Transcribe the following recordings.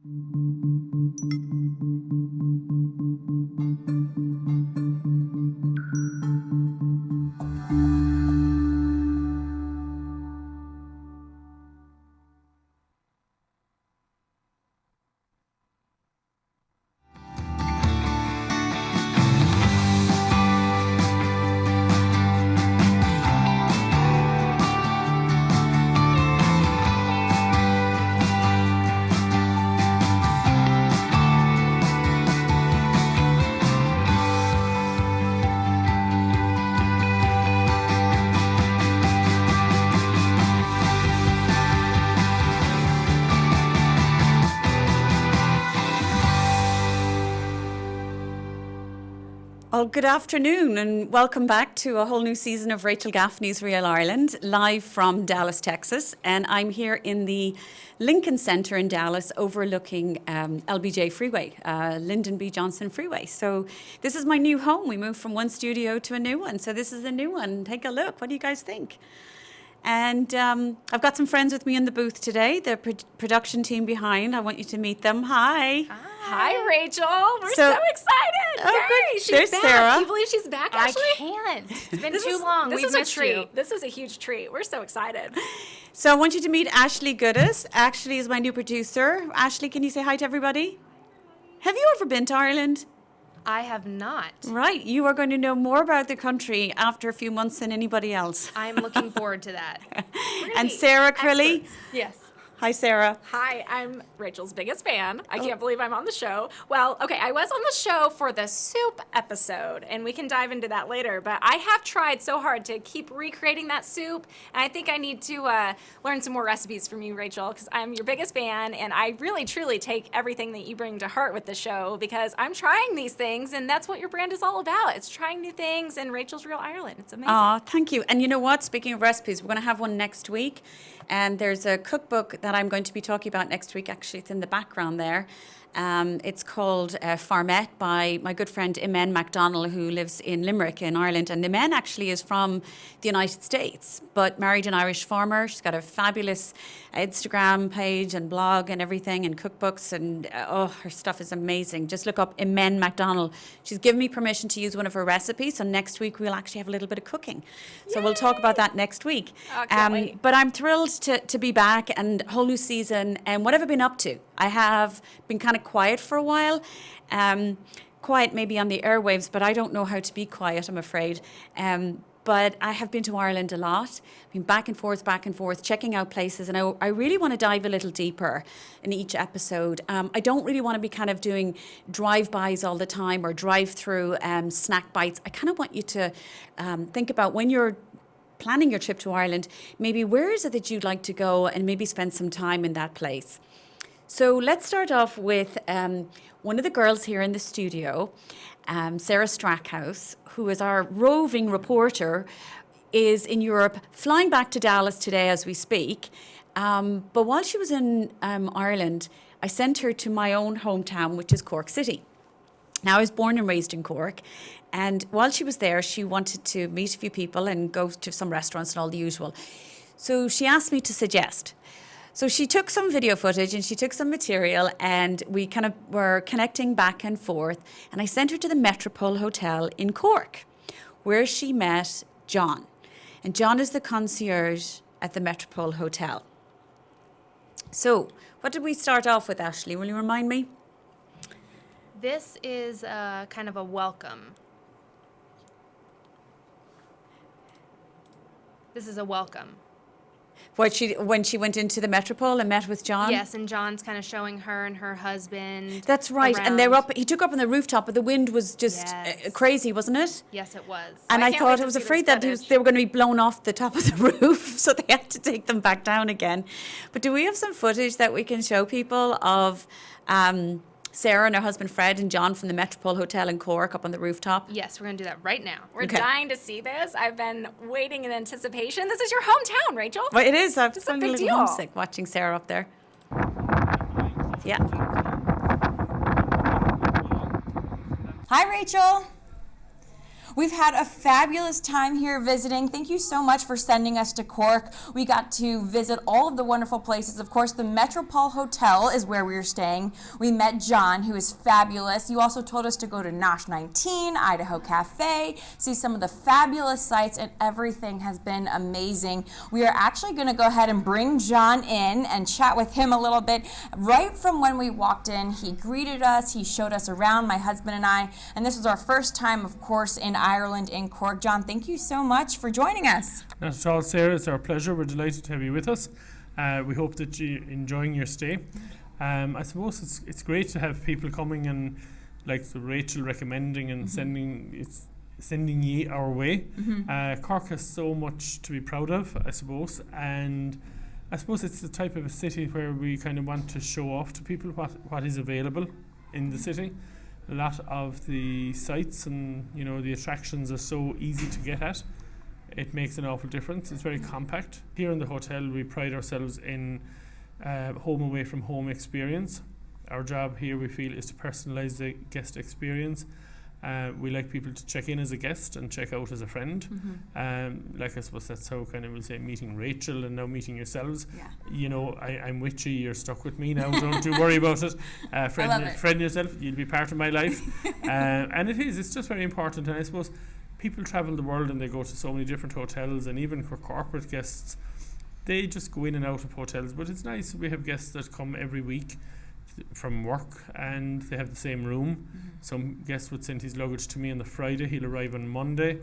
Well, good afternoon and welcome back to a whole new season of Rachel Gaffney's Real Ireland, live from Dallas, Texas. And I'm here in the Lincoln Center in Dallas overlooking LBJ Freeway, Lyndon B. Johnson Freeway. So this is my new home. We moved from one studio to a new one. So this is the new one. Take a look. What do you guys think? And I've got some friends with me in the booth today, the production team behind. I want you to meet them. Hi. Hi, Rachel. We're so excited. Oh, good. She's There's back. Sarah. Can you believe she's back, Ashley? I can't. It's been too long. This We've is a missed treat. you. This is a huge treat. We're so excited. So I want you to meet Ashley Goodis. Ashley is my new producer. Ashley, can you say hi to everybody? Have you ever been to Ireland? I have not. Right. You are going to know more about the country after a few months than anybody else. I'm looking forward to that. And Sarah Crilly. Yes. Hi, Sarah. Hi, I'm Rachel's biggest fan. I can't believe I'm on the show. Well, okay, I was on the show for the soup episode, and we can dive into that later, but I have tried so hard to keep recreating that soup, and I think I need to learn some more recipes from you, Rachel, because I'm your biggest fan, and I really, truly take everything that you bring to heart with the show, because I'm trying these things, and that's what your brand is all about. It's trying new things, and Rachel's Real Ireland. It's amazing. Oh, thank you. And you know what? Speaking of recipes, we're going to have one next week. And there's a cookbook that I'm going to be talking about next week. Actually, it's in the background there. It's called Farmette by my good friend Imen MacDonald, who lives in Limerick in Ireland. And Imen actually is from the United States, but married an Irish farmer. She's got a fabulous Instagram page and blog and everything and cookbooks. And her stuff is amazing. Just look up Imen MacDonald. She's given me permission to use one of her recipes. So next week, we'll actually have a little bit of cooking. So we'll talk about that next week. Oh, can't wait. But I'm thrilled to be back and whole new season. And what have I been up to? I have been kind of quiet for a while. Quiet maybe on the airwaves, but I don't know how to be quiet, I'm afraid. But I have been to Ireland a lot, been back and forth, checking out places, and I really want to dive a little deeper in each episode. I don't really want to be kind of doing drive-bys all the time or drive-through snack bites. I kind of want you to think about when you're planning your trip to Ireland, maybe where is it that you'd like to go and maybe spend some time in that place. So let's start off with one of the girls here in the studio, Sarah Strackhouse, who is our roving reporter, is in Europe, flying back to Dallas today as we speak. But while she was in Ireland, I sent her to my own hometown, which is Cork City. Now, I was born and raised in Cork, and while she was there, she wanted to meet a few people and go to some restaurants and all the usual. So she asked me to suggest. So she took some video footage and she took some material, and we kind of were connecting back and forth, and I sent her to the Metropole Hotel in Cork, where she met John. And John is the concierge at the Metropole Hotel. So what did we start off with, Ashley? Will you remind me? This is kind of a welcome. This is a welcome. When she went into the Metropole and met with John? Yes, and John's kind of showing her and her husband. That's right. around. And they were up. He took her up on the rooftop, but the wind was just crazy, wasn't it? Yes, it was. And I can't thought wait I to was see this afraid that footage. they were going to be blown off the top of the roof, so they had to take them back down again. But do we have some footage that we can show people of Sarah and her husband Fred and John from the Metropole Hotel in Cork up on the rooftop? Yes, we're going to do that right now. We're Okay. dying to see this. I've been waiting in anticipation. This is your hometown, Rachel. Well, it is. I'm It's a feeling a big little deal. homesick watching Sarah up there. Yeah. Hi, Rachel. We've had a fabulous time here visiting. Thank you so much for sending us to Cork. We got to visit all of the wonderful places. Of course, the Metropole Hotel is where we were staying. We met John, who is fabulous. You also told us to go to Nosh 19, Idaho Cafe, see some of the fabulous sights, and everything has been amazing. We are actually going to go ahead and bring John in and chat with him a little bit. Right from when we walked in, he greeted us, he showed us around, my husband and I, and this was our first time, of course, in Ireland, in Cork. John, thank you so much for joining us. Not at all, Sarah. It's our pleasure. We're delighted to have you with us. We hope that you're enjoying your stay. I suppose it's great to have people coming and, like Rachel recommending and sending ye our way. Cork has so much to be proud of, I suppose, and I suppose it's the type of a city where we kind of want to show off to people what is available in the city. A lot of the sites and the attractions are so easy to get at. It makes an awful difference. It's very compact. Here in the hotel, we pride ourselves in home away from home experience. Our job here, we feel, is to personalise the guest experience. We like people to check in as a guest and check out as a friend. I suppose that's how kind of we'll say meeting Rachel and now meeting yourselves. I'm with you, you're stuck with me now, don't you worry about it. Friend yourself, you'll be part of my life. And it's just very important. And I suppose people travel the world and they go to so many different hotels, and even for corporate guests, they just go in and out of hotels. But it's nice, we have guests that come every week from work and they have the same room. Some guest would send his luggage to me on the Friday, he'll arrive on Monday.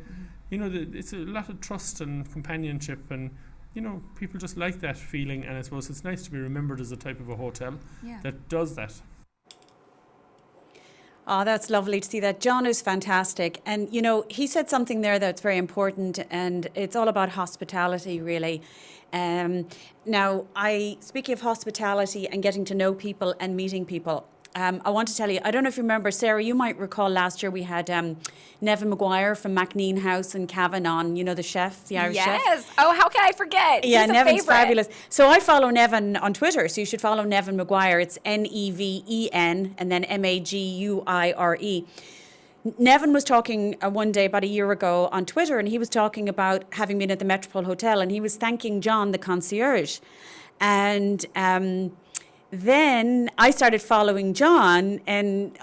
It's a lot of trust and companionship, and people just like that feeling, and I suppose it's nice to be remembered as a type of a hotel that does that. Oh, that's lovely to see that. John is fantastic. And, he said something there that's very important, and it's all about hospitality, really. Now, speaking of hospitality and getting to know people and meeting people, I want to tell you, I don't know if you remember, Sarah, you might recall last year we had Nevin Maguire from MacNean House in Cavan on, the chef, the Irish chef. Yes. Oh, how can I forget? Yeah, He's a Nevin's favorite. fabulous. So I follow Nevin on Twitter, so you should follow Nevin Maguire. It's Neven and then Maguire. Nevin was talking one day about a year ago on Twitter, and he was talking about having been at the Metropole Hotel, and he was thanking John, the concierge. And then I started following John, and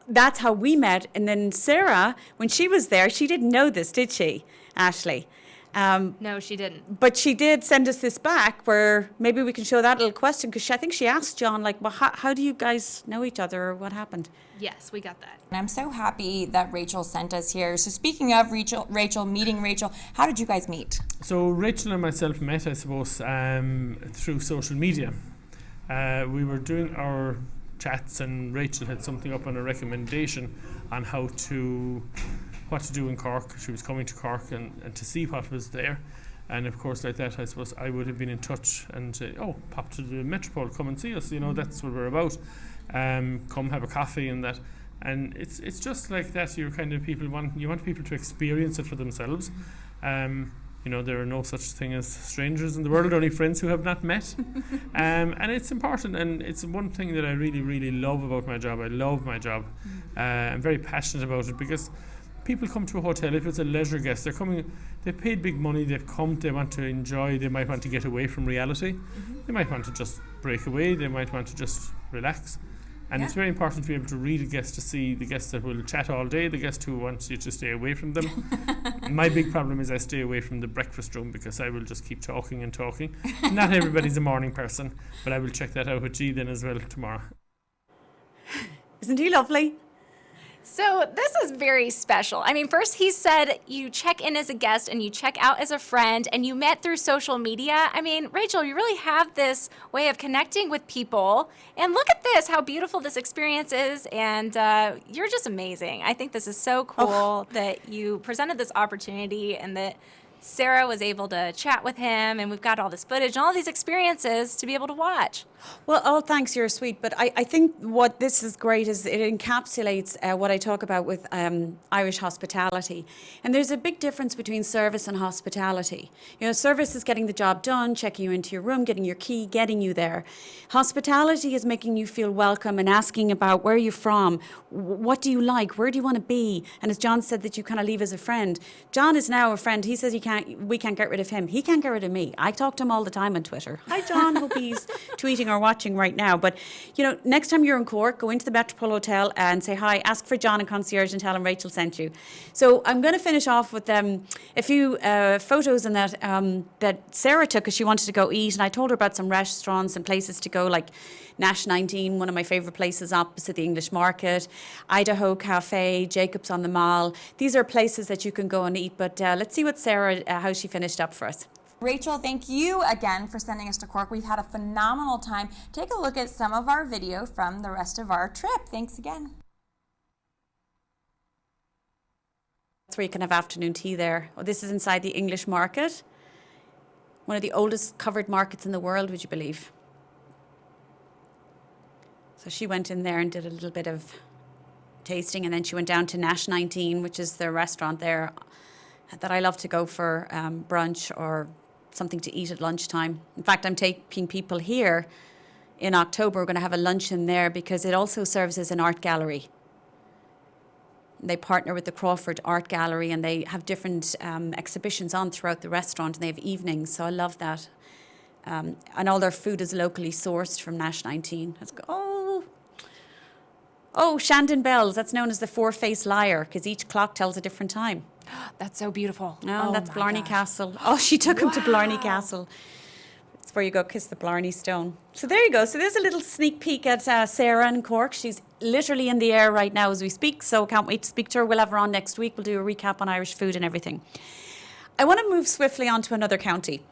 that's how we met. And then Sarah, when she was there, she didn't know this, did she, Ashley? No, she didn't. But she did send us this back where maybe we can show that little question, because I think she asked John, well, how do you guys know each other, or what happened? Yes, we got that. And I'm so happy that Rachel sent us here. So speaking of meeting Rachel, how did you guys meet? So Rachel and myself met, I suppose, through social media. We were doing our chats, and Rachel had something up on a recommendation on what to do in Cork. She was coming to Cork and to see what was there. And of course, like that, I suppose I would have been in touch and say, pop to the Metropole, come and see us. That's what we're about. Come have a coffee and that. And it's just like that. You want people to experience it for themselves. There are no such thing as strangers in the world, only friends who have not met. And it's important, and it's one thing that I really, really love about my job. I love my job. I'm very passionate about it, because people come to a hotel, if it's a leisure guest, they're coming, they paid big money, they've come, they want to enjoy, they might want to get away from reality. They might want to just break away, they might want to just relax. And it's very important to be able to read a guest, to see the guests that will chat all day, the guest who wants you to stay away from them. My big problem is I stay away from the breakfast room, because I will just keep talking and talking. Not everybody's a morning person, but I will check that out with G then as well tomorrow. Isn't he lovely? So this is very special. I mean, first he said you check in as a guest and you check out as a friend, and you met through social media. I mean, Rachel, you really have this way of connecting with people. And look at this, how beautiful this experience is. And you're just amazing. I think this is so cool that you presented this opportunity, and that Sara was able to chat with him, and we've got all this footage and all these experiences to be able to watch. Well, oh, thanks, you're sweet. But I think what this is great is it encapsulates what I talk about with Irish hospitality. And there's a big difference between service and hospitality. You know, service is getting the job done, checking you into your room, getting your key, getting you there. Hospitality is making you feel welcome and asking about where you're from, what do you like, where do you want to be? And as John said, that you kind of leave as a friend. John is now a friend. He says we can't get rid of him. He can't get rid of me. I talk to him all the time on Twitter. Hi, John. Hope he's tweeting or watching right now. But, you know, next time you're in Cork, go into the Metropole Hotel and say hi, ask for John and concierge and tell him Rachel sent you. So I'm going to finish off with a few photos and that Sara took as she wanted to go eat. And I told her about some restaurants and places to go, like Nash 19, one of my favourite places opposite the English Market, Idaho Cafe, Jacob's on the Mall. These are places that you can go and eat. But let's see what Sara, how she finished up for us. Rachel, thank you again for sending us to Cork. We've had a phenomenal time. Take a look at some of our video from the rest of our trip. Thanks again. That's where you can have afternoon tea there. Oh, this is inside the English Market. One of the oldest covered markets in the world, would you believe? So she went in there and did a little bit of tasting, and then she went down to Nash 19, which is the restaurant there that I love to go for brunch or something to eat at lunchtime. In fact, I'm taking people here in October. We're going to have a luncheon there because it also serves as an art gallery. They partner with the Crawford Art Gallery, and they have different exhibitions on throughout the restaurant, and they have evenings, so I love that. And all their food is locally sourced from Nash 19. Let's go. Oh, Shandon Bells. That's known as the four-faced liar because each clock tells a different time. That's so beautiful. Oh, that's Blarney Castle. Oh, she took him to Blarney Castle. It's where you go kiss the Blarney Stone. So there you go. So there's a little sneak peek at Sara Uncork. She's literally in the air right now as we speak, so can't wait to speak to her. We'll have her on next week. We'll do a recap on Irish food and everything. I want to move swiftly on to another county.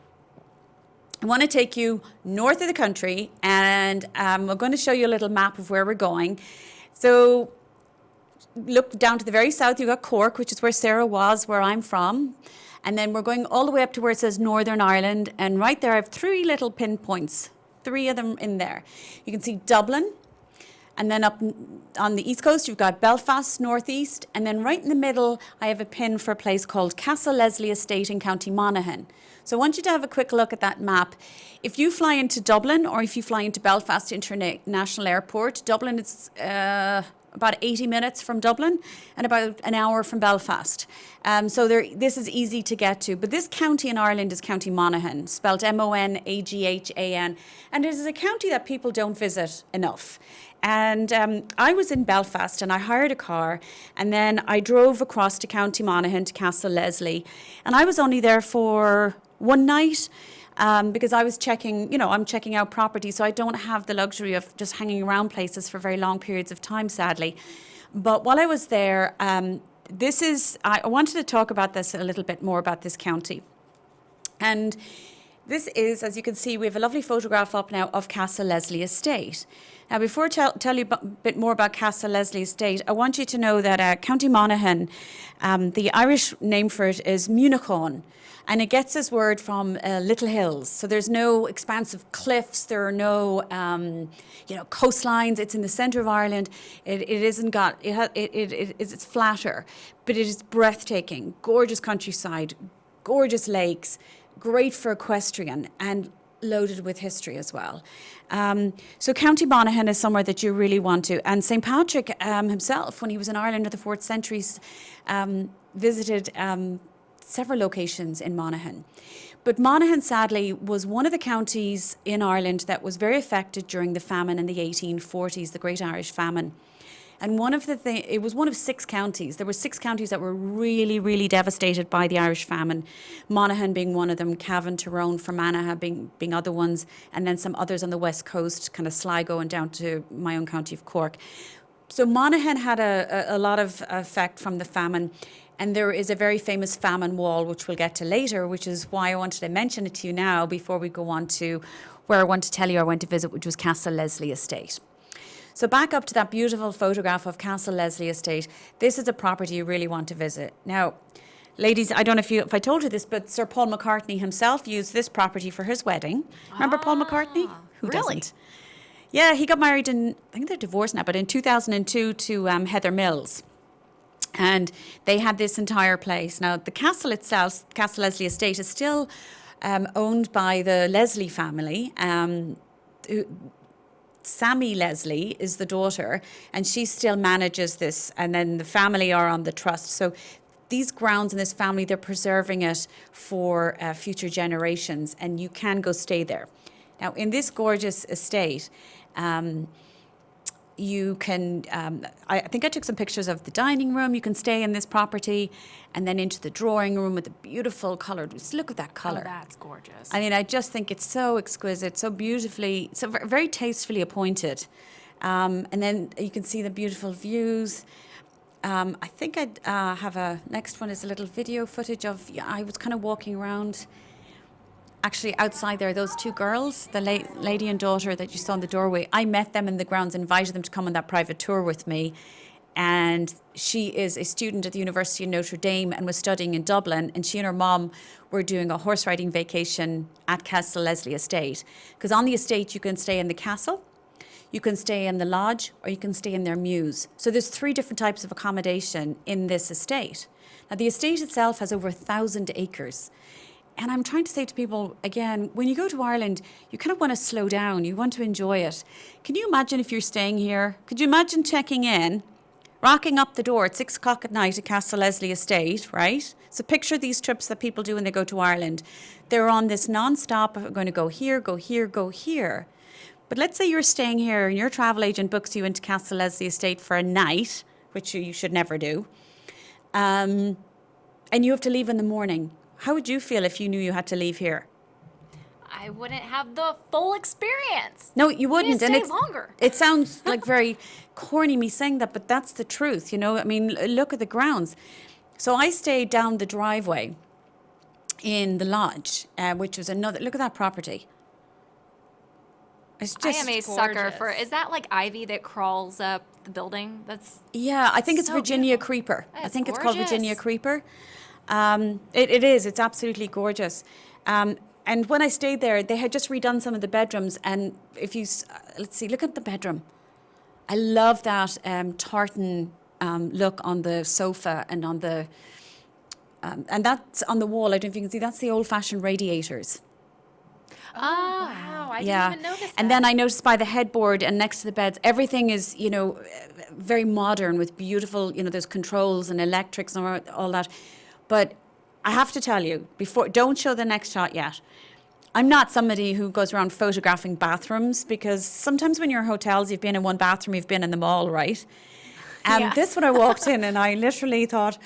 I want to take you north of the country, and we're going to show you a little map of where we're going. So look down to the very south, you've got Cork, which is where Sara was, where I'm from. And then we're going all the way up to where it says Northern Ireland. And right there, I have three little pinpoints, three of them in there. You can see Dublin. And then up on the east coast, you've got Belfast, northeast. And then right in the middle, I have a pin for a place called Castle Leslie Estate in County Monaghan. So I want you to have a quick look at that map. If you fly into Dublin or if you fly into Belfast International Airport, Dublin is about 80 minutes from Dublin and about an hour from Belfast. So this is easy to get to. But this county in Ireland is County Monaghan, spelled Monaghan. And it is a county that people don't visit enough. And I was in Belfast and I hired a car, and then I drove across to County Monaghan to Castle Leslie. And I was only there for one night because I was I'm checking out property, so I don't have the luxury of just hanging around places for very long periods of time, sadly. But while I was there, I wanted to talk about this a little bit more about this county. And this is, as you can see, we have a lovely photograph up now of Castle Leslie Estate. Now, before I tell you a bit more about Castle Leslie Estate, I want you to know that County Monaghan, the Irish name for it is Munachon, and it gets its word from little hills. So there's no expansive cliffs, there are no coastlines. It's in the centre of Ireland. It's flatter, but it is breathtaking, gorgeous countryside, gorgeous lakes, great for equestrian, and loaded with history as well. So County Monaghan is somewhere that you really want to. And St. Patrick himself, when he was in Ireland in the 4th century, visited several locations in Monaghan. But Monaghan, sadly, was one of the counties in Ireland that was very affected during the famine in the 1840s, the Great Irish Famine. And it was one of 6 counties. There were 6 counties that were really, really devastated by the Irish famine. Monaghan being one of them, Cavan, Tyrone, Fermanagh being other ones, and then some others on the west coast, kind of Sligo and down to my own county of Cork. So Monaghan had a lot of effect from the famine. And there is a very famous famine wall, which we'll get to later, which is why I wanted to mention it to you now before we go on to where I want to tell you I went to visit, which was Castle Leslie Estate. So back up to that beautiful photograph of Castle Leslie Estate. This is a property you really want to visit. Now, ladies, I don't know if I told you this, but Sir Paul McCartney himself used this property for his wedding. Remember Paul McCartney? Who really? doesn't? Yeah, he got married I think they're divorced now, but in 2002 to Heather Mills. And they had this entire place. Now, the castle itself, Castle Leslie Estate, is still owned by the Leslie family. Sammy Leslie is the daughter, and she still manages this. And then the family are on the trust. So these grounds and this family, they're preserving it for future generations, and you can go stay there. Now, in this gorgeous estate, you can, I think I took some pictures of the dining room. You can stay in this property and then into the drawing room with the beautiful coloured, just look at that colour. Oh, that's gorgeous. I mean, I just think it's so exquisite, so beautifully, so very tastefully appointed. And then you can see the beautiful views. I think I'd have next one is a little video footage of, I was kind of walking around. Actually, outside there, those two girls, the lady and daughter that you saw in the doorway, I met them in the grounds, invited them to come on that private tour with me. And she is a student at the University of Notre Dame and was studying in Dublin. And she and her mom were doing a horse riding vacation at Castle Leslie Estate. Because on the estate, you can stay in the castle, you can stay in the lodge, or you can stay in their mews. So there's 3 different types of accommodation in this estate. Now, the estate itself has over 1,000 acres. And I'm trying to say to people, again, when you go to Ireland, you kind of want to slow down. You want to enjoy it. Can you imagine if you're staying here? Could you imagine checking in, rocking up the door at 6 o'clock at night at Castle Leslie Estate, right? So picture these trips that people do when they go to Ireland. They're on this non-stop, going to go here, go here, go here. But let's say you're staying here and your travel agent books you into Castle Leslie Estate for a night, which you should never do, and you have to leave in the morning. How would you feel if you knew you had to leave here? I wouldn't have the full experience. No, you wouldn't. Stay longer. It sounds like very corny me saying that, but that's the truth, you know? I mean, look at the grounds. So I stayed down the driveway in the lodge, which was another, look at that property. It's just I am a sucker for, is that like ivy that crawls up the building? That's yeah, I think it's so Virginia beautiful. Creeper. I That's think it's called gorgeous. Virginia Creeper. It is. It's absolutely gorgeous. And when I stayed there, they had just redone some of the bedrooms. And if you, let's see, look at the bedroom. I love that tartan look on the sofa and on the, and that's on the wall. I don't know if you can see, that's the old-fashioned radiators. Oh, wow. I Yeah. didn't even notice that. And then I noticed by the headboard and next to the beds, everything is, you know, very modern with beautiful, you know, there's controls and electrics and all that. But I have to tell you, don't show the next shot yet. I'm not somebody who goes around photographing bathrooms because sometimes when you're in hotels, you've been in one bathroom, you've been in them all, right? And Yeah. this one I walked in and I literally thought,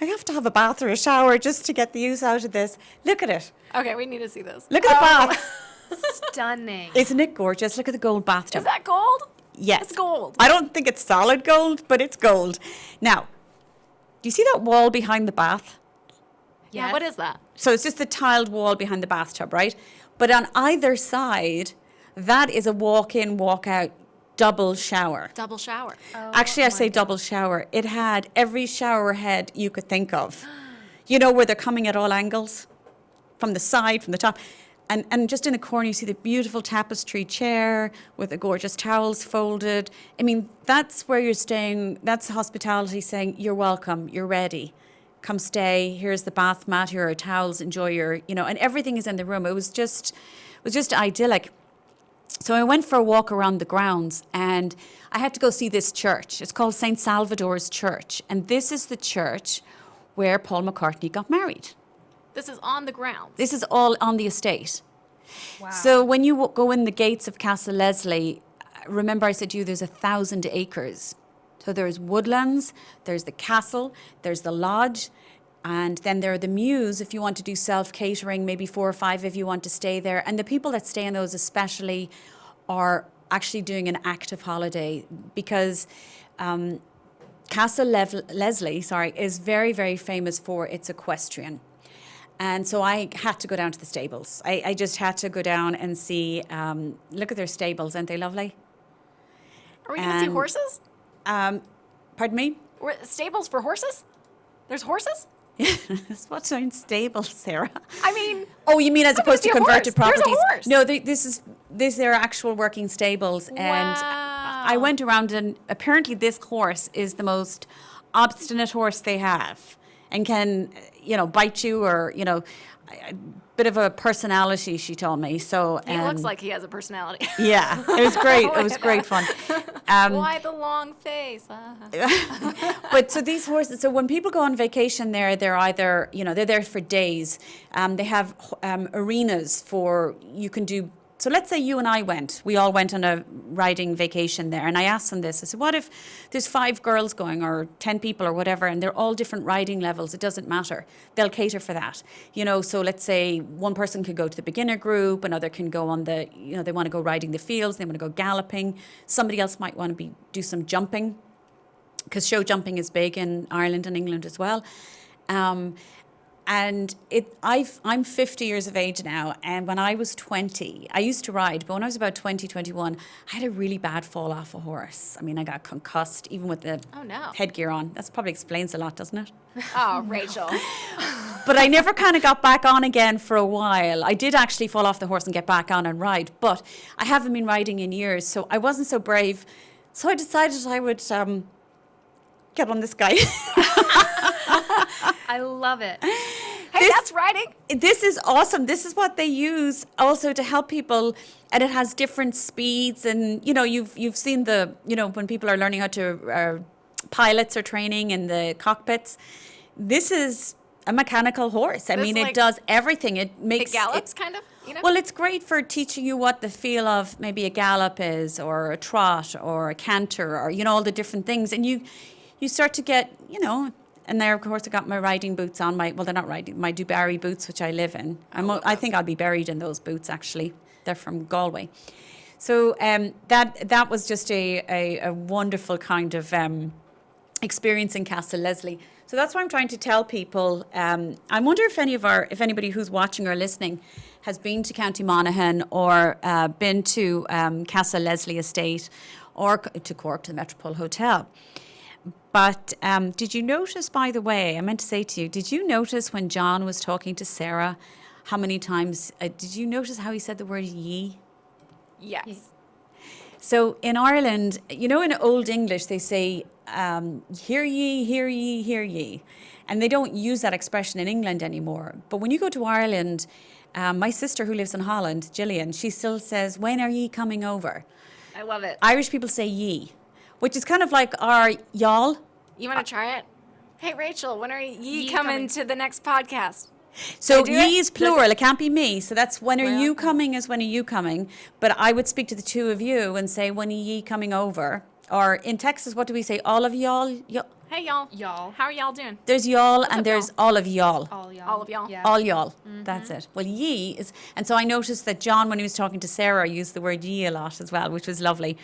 I have to have a bath or a shower just to get the use out of this. Look at it. Okay, we need to see this. Look at the bath. Stunning. Isn't it gorgeous? Look at the gold bathtub. Is that gold? Yes. It's gold. I don't think it's solid gold, but it's gold. Now, do you see that wall behind the bath? Yeah, what is that? So it's just the tiled wall behind the bathtub, right? But on either side, that is a walk-in, walk-out double shower. Double shower. Actually, I say double shower. It had every shower head you could think of. You know, where they're coming at all angles? From the side, from the top. And just in the corner, you see the beautiful tapestry chair with the gorgeous towels folded. I mean, that's where you're staying. That's hospitality saying, you're welcome, you're ready. Come stay. Here's the bath mat. Here are towels. Enjoy your, you know, and everything is in the room. It was just idyllic. So I went for a walk around the grounds and I had to go see this church. It's called St. Salvador's Church. And this is the church where Paul McCartney got married. This is on the ground. This is all on the estate. Wow. So when you go in the gates of Castle Leslie, remember I said to you there's 1,000 acres. So there's woodlands, there's the castle, there's the lodge, and then there are the mews if you want to do self-catering, maybe 4 or 5 if you want to stay there. And the people that stay in those especially are actually doing an active holiday because Castle Leslie is very, very famous for its equestrian. And so I had to go down to the stables. I just had to go down and see, look at their stables, aren't they lovely? Are we going to see horses? Pardon me? Stables for horses? There's horses? That's what sounds stable, Sarah. I mean, Oh, you mean as opposed to see a converted horse. There's a properties? horse. No, these are actual working stables, and I Wow. went around, and apparently this horse is the most obstinate horse they have, and can bite you, or a bit of a personality. She told me so. he looks like he has a personality. Yeah, it was great. It was great fun. Why the long face? But so these horses, so when people go on vacation there, they're either, they're there for days. They have arenas for, you can do, so let's say you and I we all went on a riding vacation there. And I asked them this, I said, what if there's 5 girls going, or 10 people or whatever, and they're all different riding levels? It doesn't matter. They'll cater for that. So let's say one person could go to the beginner group, another can go on the, they want to go riding the fields, they want to go galloping. Somebody else might want to do some jumping, because show jumping is big in Ireland and England as well. And I'm 50 years of age now, and when I was 20, I used to ride, but when I was about 20, 21, I had a really bad fall off a horse. I mean, I got concussed, even with the Oh, no. headgear on. That probably explains a lot, doesn't it? Oh, Rachel. But I never kind of got back on again for a while. I did actually fall off the horse and get back on and ride, but I haven't been riding in years, so I wasn't so brave. So I decided I would get on this guy. I love it. Hey, that's riding. This is awesome. This is what they use also to help people, and it has different speeds. And you've seen the when people are learning how to pilots are training in the cockpits. This is a mechanical horse. I mean, it does everything. It makes It gallops, kind of. Well, it's great for teaching you what the feel of maybe a gallop is, or a trot, or a canter, or all the different things, and you start to get And there, of course, I got my riding boots on. They're not riding, my Dubarry boots, which I live in. I think I'll be buried in those boots, actually. They're from Galway. So that was just a wonderful kind of experience in Castle Leslie. So that's why I'm trying to tell people. I wonder if anybody who's watching or listening has been to County Monaghan, or been to Castle Leslie Estate, or to Cork, to the Metropole Hotel. But did you notice, by the way, I meant to say to you, did you notice when John was talking to Sarah, how many times, did you notice how he said the word ye? Yes. So in Ireland, in Old English, they say, hear ye, hear ye, hear ye. And they don't use that expression in England anymore. But when you go to Ireland, my sister who lives in Holland, Gillian, she still says, when are ye coming over? I love it. Irish people say ye, which is kind of like our y'all. You want to try it? Hey, Rachel, when are ye coming to the next podcast? So do ye it? is plural, it can't be me. So that's when are you coming is when are you coming. But I would speak to the two of you and say, when are ye coming over? Or in Texas, what do we say? All of y'all? Hey, y'all. Y'all. How are y'all doing? There's y'all and up, there's y'all? all of y'all. All y'all. All of y'all? Yeah. All y'all. That's it. Well, ye is, and so I noticed that John, when he was talking to Sarah, used the word ye a lot as well, which was lovely.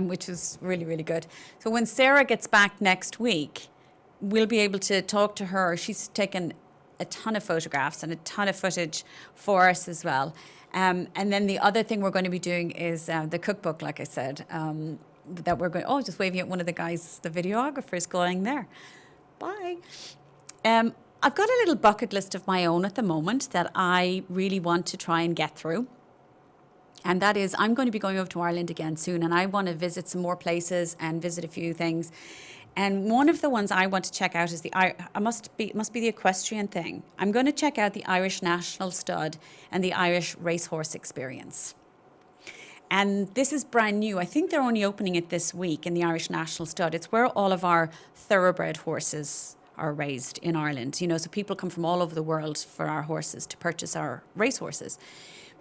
Which was really, really good. So when Sarah gets back next week, we'll be able to talk to her. She's taken a ton of photographs and a ton of footage for us as well. And then the other thing we're going to be doing is the cookbook, like I said, that we're going, just waving at one of the guys, the videographers going there. Bye. I've got a little bucket list of my own at the moment that I really want to try and get through. And that is, I'm going to be going over to Ireland again soon, and I want to visit some more places and visit a few things. And one of the ones I want to check out is must be the equestrian thing. I'm going to check out the Irish National Stud and the Irish Racehorse Experience. And this is brand new. I think they're only opening it this week in the Irish National Stud. It's where all of our thoroughbred horses are raised in Ireland. So people come from all over the world for our horses to purchase our racehorses.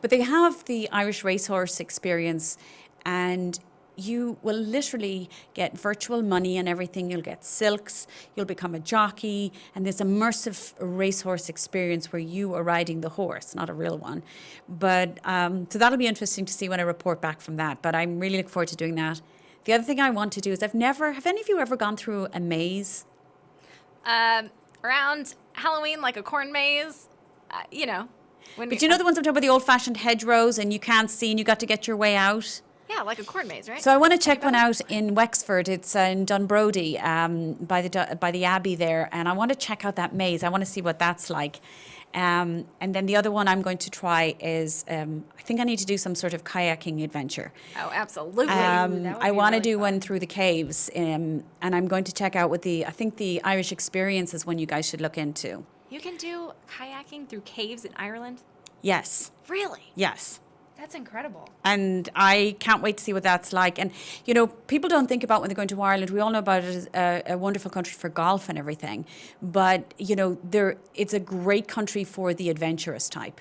But they have the Irish Racehorse Experience, and you will literally get virtual money and everything. You'll get silks, you'll become a jockey, and this immersive racehorse experience where you are riding the horse, not a real one. But so that'll be interesting to see when I report back from that. But I'm really looking forward to doing that. The other thing I want to do is have any of you ever gone through a maze? Around Halloween, like a corn maze, But you know the ones I'm talking about, the old-fashioned hedgerows, and you can't see, and you got to get your way out? Yeah, like a corn maze, right? So I want to check one out in Wexford. It's in Dunbrody, by the Abbey there, and I want to check out that maze. I want to see what that's like. And then the other one I'm going to try is I think I need to do some sort of kayaking adventure. Oh, absolutely. I want to do one through the caves, and I'm going to check out what I think the Irish Experience is one you guys should look into. You can do kayaking through caves in Ireland? Yes. Really? Yes. That's incredible. And I can't wait to see what that's like. And, you know, people don't think about when they're going to Ireland. We all know about it as a wonderful country for golf and everything. But, you know, it's a great country for the adventurous type.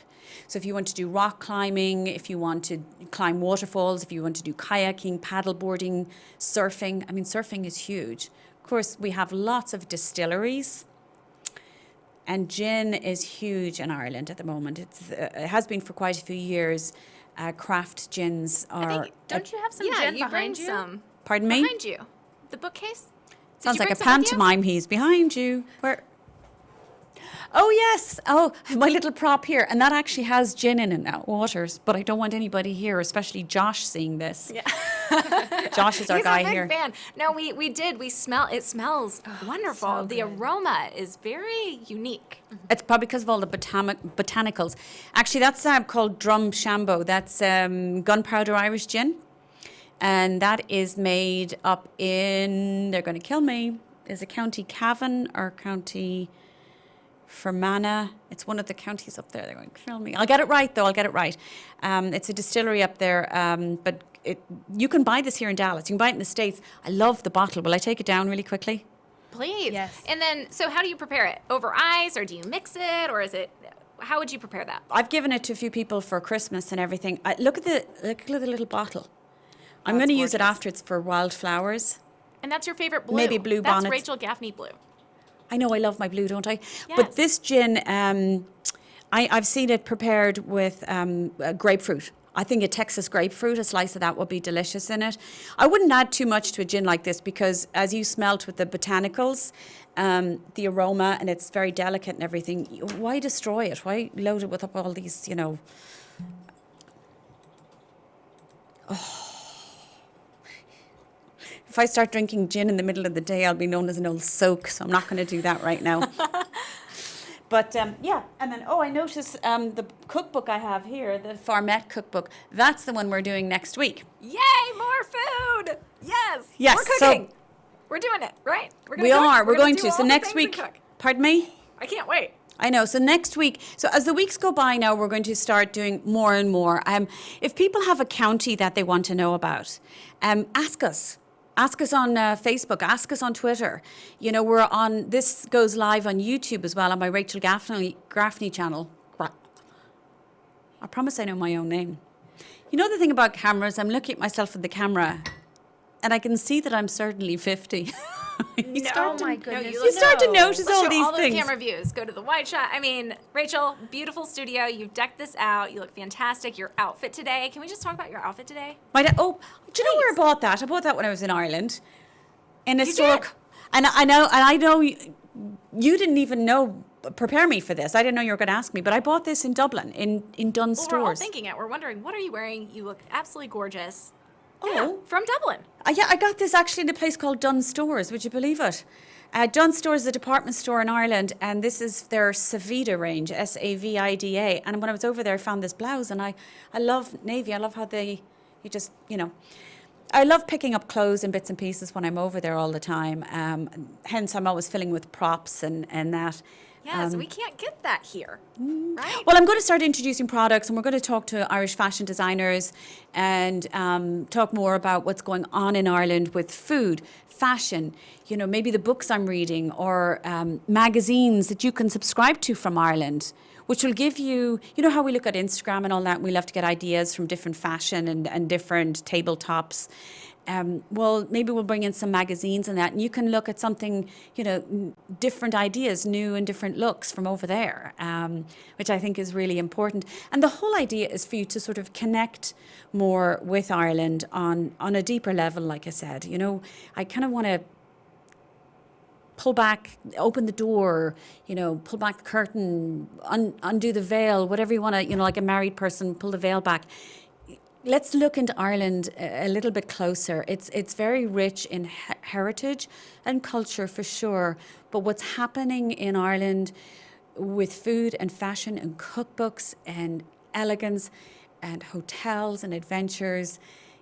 So if you want to do rock climbing, if you want to climb waterfalls, if you want to do kayaking, paddleboarding, surfing. I mean, surfing is huge. Of course, we have lots of distilleries. And gin is huge in Ireland at the moment. It has been for quite a few years. Craft gins are. Don't you have some Yeah, gin you behind bring you? some. Pardon me? Behind you. The bookcase? Did Sounds you like a bring some with you? pantomime. He's behind you. Where? Oh yes. Oh, my little prop here, and that actually has gin in it now, waters. But I don't want anybody here, especially Josh, seeing this. Yeah. Josh is our He's guy a big here. fan. No, we smell. It smells wonderful. so The good. aroma is very unique. It's probably because of all the botanicals. Actually, that's called Drum Shambo. That's gunpowder Irish gin. And that is made up in, they're going to kill me, is it County Cavan or County Fermanagh? It's one of the counties up there. They're going to kill me. I'll get it right, though. I'll get it right. It's a distillery up there, but you can buy this here in Dallas. You can buy it in the States. I love the bottle. Will I take it down really quickly? Please. Yes. And then, so how do you prepare it? Over ice, or do you mix it, or is it? How would you prepare that? I've given it to a few people for Christmas and everything. Look at the little bottle. I'm That's going to use it gorgeous. after it's for wildflowers. And that's your favorite blue. Maybe blue That's bonnets. Rachel Gaffney blue. I know I love my blue, don't I? Yes. But this gin, I've seen it prepared with grapefruit. I think a Texas grapefruit, a slice of that would be delicious in it. I wouldn't add too much to a gin like this because as you smelt with the botanicals, the aroma, and it's very delicate and everything, why destroy it? Why load it with up all these, you know... If I start drinking gin in the middle of the day, I'll be known as an old soak, so I'm not going to do that right now. But yeah, and then, I noticed the cookbook I have here, the Farmette cookbook, that's the one we're doing next week. Yay, more food! Yes. Yes, We're so- cooking. We're doing it, right? We're We are, we're gonna going do to. all So the next things and week, cook. pardon me? I can't wait. I know. So next week, so as the weeks go by now, we're going to start doing more and more. If people have a county that they want to know about, ask us. Ask us on Facebook. Ask us on Twitter. You know, this goes live on YouTube as well on my Rachel Gaffney channel. I promise I know my own name. You know the thing about cameras, I'm looking at myself in the camera and I can see that I'm certainly 50. You Oh my goodness. you start to notice Let's all show these all those things. camera views. Go to the wide shot. I mean, Rachel, beautiful studio. You've decked this out. You look fantastic. Your outfit today. Can we just talk about your outfit today? Do you know where I bought that? I bought that when I was in Ireland. In a You store. did? And I know you didn't even prepare me for this. I didn't know you were going to ask me, but I bought this in Dublin, in Dunn Well, we're all stores. thinking it. We're wondering, what are you wearing? You look absolutely gorgeous. Oh. Yeah, from Dublin. Yeah, I got this actually in a place called Dunn Stores. Would you believe it? Dunn Stores is a department store in Ireland, and this is their Savida range, Savida. And when I was over there, I found this blouse, and I love navy. I love how I love picking up clothes and bits and pieces when I'm over there all the time. Hence, I'm always filling with props and that. Yes, we can't get that here, right? Well, I'm going to start introducing products, and we're going to talk to Irish fashion designers and talk more about what's going on in Ireland with food, fashion, maybe the books I'm reading or magazines that you can subscribe to from Ireland, which will give you, how we look at Instagram and all that, we love to get ideas from different fashion and different tabletops. Well, maybe we'll bring in some magazines and that, and you can look at something, different ideas, new and different looks from over there, which I think is really important. And the whole idea is for you to sort of connect more with Ireland on a deeper level, like I said. I kind of want to pull back, open the door, pull back the curtain, undo the veil, whatever you want to, like a married person, pull the veil back. let's look into Ireland a little bit closer. It's very rich in heritage and culture for sure. But what's happening in Ireland with food and fashion and cookbooks and elegance and hotels and adventures,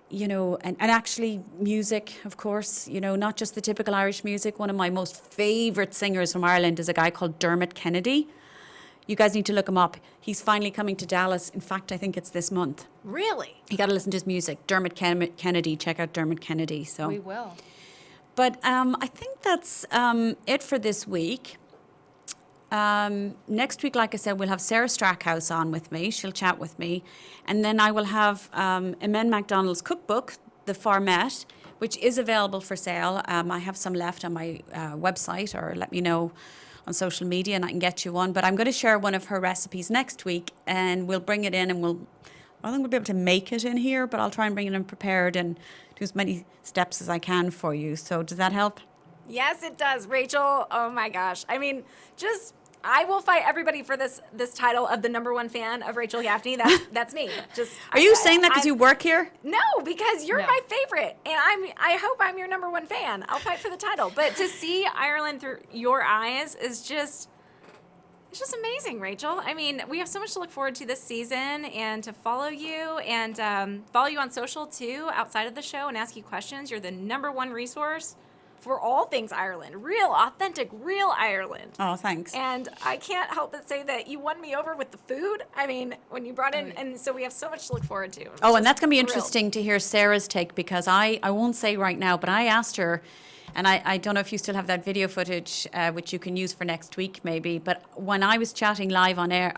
you know, and actually music, of course, you know, not just the typical Irish music. One of my most favourite singers from Ireland is a guy called Dermot Kennedy. You guys need to look him up. He's finally coming to Dallas. In fact, I think it's this month. Really? You got to listen to his music. Dermot Kennedy. Check out Dermot Kennedy. So, We will. but I think that's it for this week. Next week, like I said, we'll have Sarah Strackhouse on with me. She'll chat with me. And then I will have Emen MacDonald's cookbook, The Farmette, which is available for sale. I have some left on my website, or let me know on social media and I can get you one. But I'm going to share one of her recipes next week and we'll bring it in and I think we'll be able to make it in here, but I'll try and bring it in prepared and do as many steps as I can for you. So does that help? Yes, it does, Rachel. Oh my gosh. I mean, I will fight everybody for this title of the #1 fan of Rachel Gaffney. That's me. Are you saying that because you work here? No, because you're my favorite, and I hope I'm your #1 fan. I'll fight for the title. But to see Ireland through your eyes is it's just amazing, Rachel. I mean, we have so much to look forward to this season, and to follow you and follow you on social too, outside of the show, and ask you questions. You're the #1 resource for all things Ireland. Real, authentic, real Ireland. Oh, thanks. And I can't help but say that you won me over with the food. I mean, when you brought in, and so we have so much to look forward to. Oh, and that's going to be interesting to hear Sarah's take, because I won't say right now, but I asked her, and I don't know if you still have that video footage, which you can use for next week maybe, but when I was chatting live on air,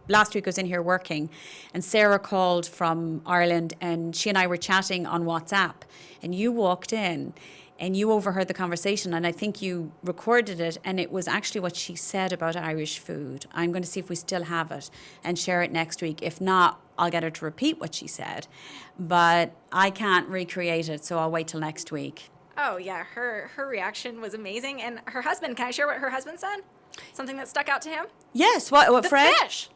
last week I was in here working, and Sarah called from Ireland, and she and I were chatting on WhatsApp, and you walked in, and you overheard the conversation, and I think you recorded it, and it was actually what she said about Irish food. I'm going to see if we still have it and share it next week. If not, I'll get her to repeat what she said. But I can't recreate it, so I'll wait till next week. Oh, yeah. Her reaction was amazing. And her husband, can I share what her husband said? Something that stuck out to him? Yes, what The Fred? fish.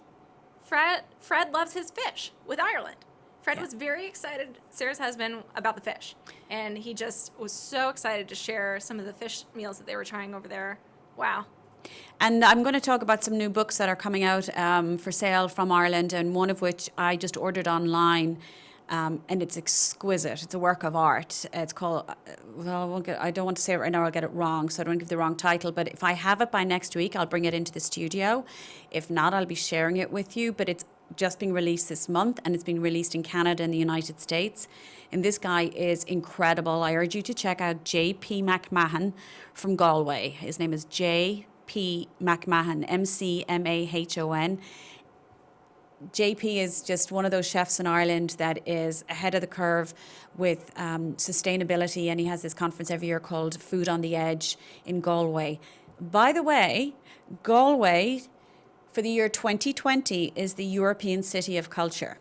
Fred loves his fish with Ireland. Fred was very excited, Sarah's husband, about the fish. And he just was so excited to share some of the fish meals that they were trying over there. Wow. And I'm going to talk about some new books that are coming out for sale from Ireland, and one of which I just ordered online, and it's exquisite. It's a work of art. It's called, I don't want to say it right now, I'll get it wrong, so I don't give the wrong title. But if I have it by next week, I'll bring it into the studio. If not, I'll be sharing it with you. But it's just being released this month, and it's being released in Canada and the United States. And this guy is incredible. I urge you to check out J.P. McMahon from Galway. His name is J.P. McMahon, McMahon. JP is just one of those chefs in Ireland that is ahead of the curve with sustainability, and he has this conference every year called Food on the Edge in Galway. By the way, Galway for the year 2020 is the European City of Culture.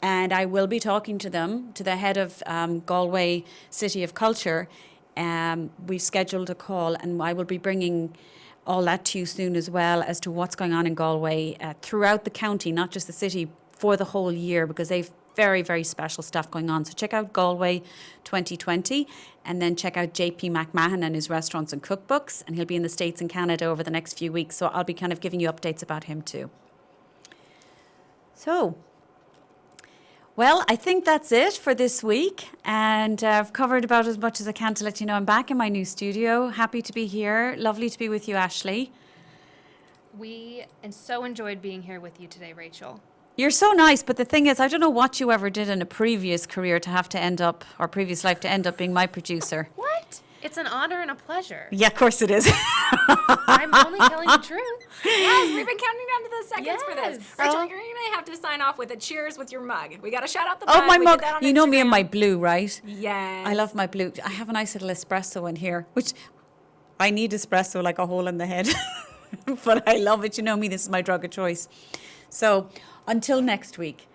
And I will be talking to the head of Galway City of Culture. We've scheduled a call, and I will be bringing all that to you soon as well, as to what's going on in Galway throughout the county, not just the city, for the whole year, because they've very, very special stuff going on. So check out Galway 2020, and then check out JP McMahon and his restaurants and cookbooks, and he'll be in the States and Canada over the next few weeks, so I'll be kind of giving you updates about him too. So, well, I think that's it for this week, and I've covered about as much as I can to let you know I'm back in my new studio. Happy to be here. Lovely to be with you, Ashley. We so enjoyed being here with you today, Rachel. You're so nice, but the thing is, I don't know what you ever did in a previous career to have to end up, or previous life to end up being my producer. What? It's an honor and a pleasure. Yeah, of course it is. I'm only telling the truth. Yes, we've been counting down to the seconds for this. Yes. Rachel, you're going to have to sign off with a cheers with your mug. We got to shout out the mug. Oh, my We mug. did that on You know me and Instagram. my blue, right? Yes. I love my blue. I have a nice little espresso in here, which I need espresso like a hole in the head. But I love it. You know me, this is my drug of choice. So until next week,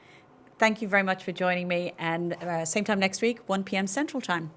thank you very much for joining me. And same time next week, 1 p.m. Central Time.